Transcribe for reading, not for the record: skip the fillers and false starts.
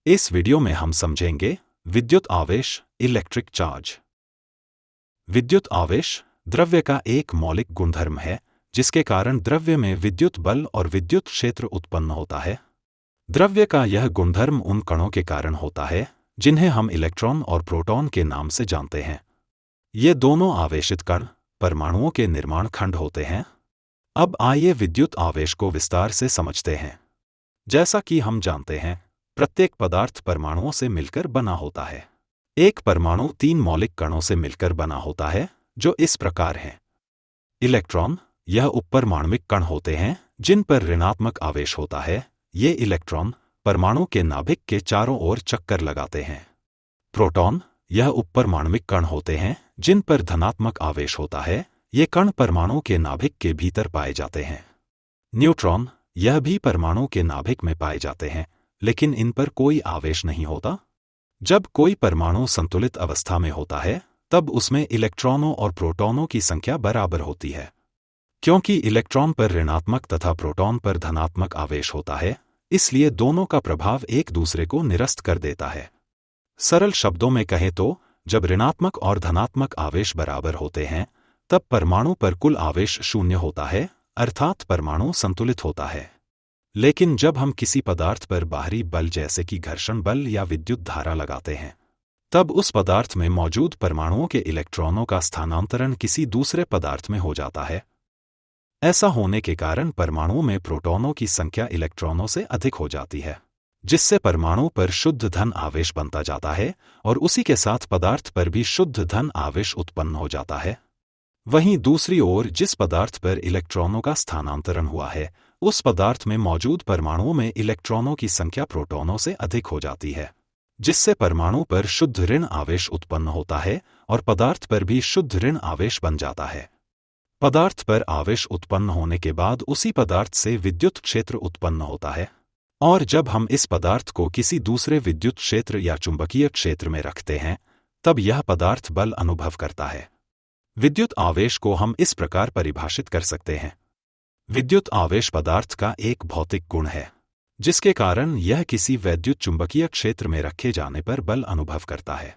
इस वीडियो में हम समझेंगे विद्युत आवेश, इलेक्ट्रिक चार्ज। विद्युत आवेश द्रव्य का एक मौलिक गुणधर्म है जिसके कारण द्रव्य में विद्युत बल और विद्युत क्षेत्र उत्पन्न होता है। द्रव्य का यह गुणधर्म उन कणों के कारण होता है जिन्हें हम इलेक्ट्रॉन और प्रोटॉन के नाम से जानते हैं। ये दोनों आवेशित कण परमाणुओं के निर्माण खंड होते हैं। अब आइए विद्युत आवेश को विस्तार से समझते हैं। जैसा कि हम जानते हैं, प्रत्येक पदार्थ परमाणुओं से मिलकर बना होता है। एक परमाणु 3 मौलिक कणों से मिलकर बना होता है जो इस प्रकार हैं। इलेक्ट्रॉन, यह उपपरमाण्विक कण होते हैं जिन पर ऋणात्मक आवेश होता है। ये इलेक्ट्रॉन परमाणु के नाभिक के चारों ओर चक्कर लगाते हैं। प्रोटॉन, यह उपपरमाण्विक कण होते हैं जिन पर धनात्मक आवेश होता है। ये कण परमाणु के नाभिक के भीतर पाए जाते हैं। न्यूट्रॉन, यह भी परमाणु के नाभिक में पाए जाते हैं लेकिन इन पर कोई आवेश नहीं होता। जब कोई परमाणु संतुलित अवस्था में होता है तब उसमें इलेक्ट्रॉनों और प्रोटॉनों की संख्या बराबर होती है। क्योंकि इलेक्ट्रॉन पर ऋणात्मक तथा प्रोटॉन पर धनात्मक आवेश होता है, इसलिए दोनों का प्रभाव एक दूसरे को निरस्त कर देता है। सरल शब्दों में कहें तो जब ऋणात्मक और धनात्मक आवेश बराबर होते हैं तब परमाणु पर कुल आवेश 0 होता है, अर्थात परमाणु संतुलित होता है। लेकिन जब हम किसी पदार्थ पर बाहरी बल जैसे कि घर्षण बल या विद्युत धारा लगाते हैं तब उस पदार्थ में मौजूद परमाणुओं के इलेक्ट्रॉनों का स्थानांतरण किसी दूसरे पदार्थ में हो जाता है। ऐसा होने के कारण परमाणुओं में प्रोटॉनों की संख्या इलेक्ट्रॉनों से अधिक हो जाती है, जिससे परमाणु पर शुद्ध धन आवेश बनता जाता है और उसी के साथ पदार्थ पर भी शुद्ध धन आवेश उत्पन्न हो जाता है। वहीं दूसरी ओर जिस पदार्थ पर इलेक्ट्रॉनों का स्थानांतरण हुआ है उस पदार्थ में मौजूद परमाणुओं में इलेक्ट्रॉनों की संख्या प्रोटॉनों से अधिक हो जाती है, जिससे परमाणु पर शुद्ध ऋण आवेश उत्पन्न होता है और पदार्थ पर भी शुद्ध ऋण आवेश बन जाता है। पदार्थ पर आवेश उत्पन्न होने के बाद उसी पदार्थ से विद्युत क्षेत्र उत्पन्न होता है और जब हम इस पदार्थ को किसी दूसरे विद्युत क्षेत्र या चुंबकीय क्षेत्र में रखते हैं तब यह पदार्थ बल अनुभव करता है। विद्युत आवेश को हम इस प्रकार परिभाषित कर सकते हैं। विद्युत आवेश पदार्थ का एक भौतिक गुण है जिसके कारण यह किसी वैद्युत चुंबकीय क्षेत्र में रखे जाने पर बल अनुभव करता है।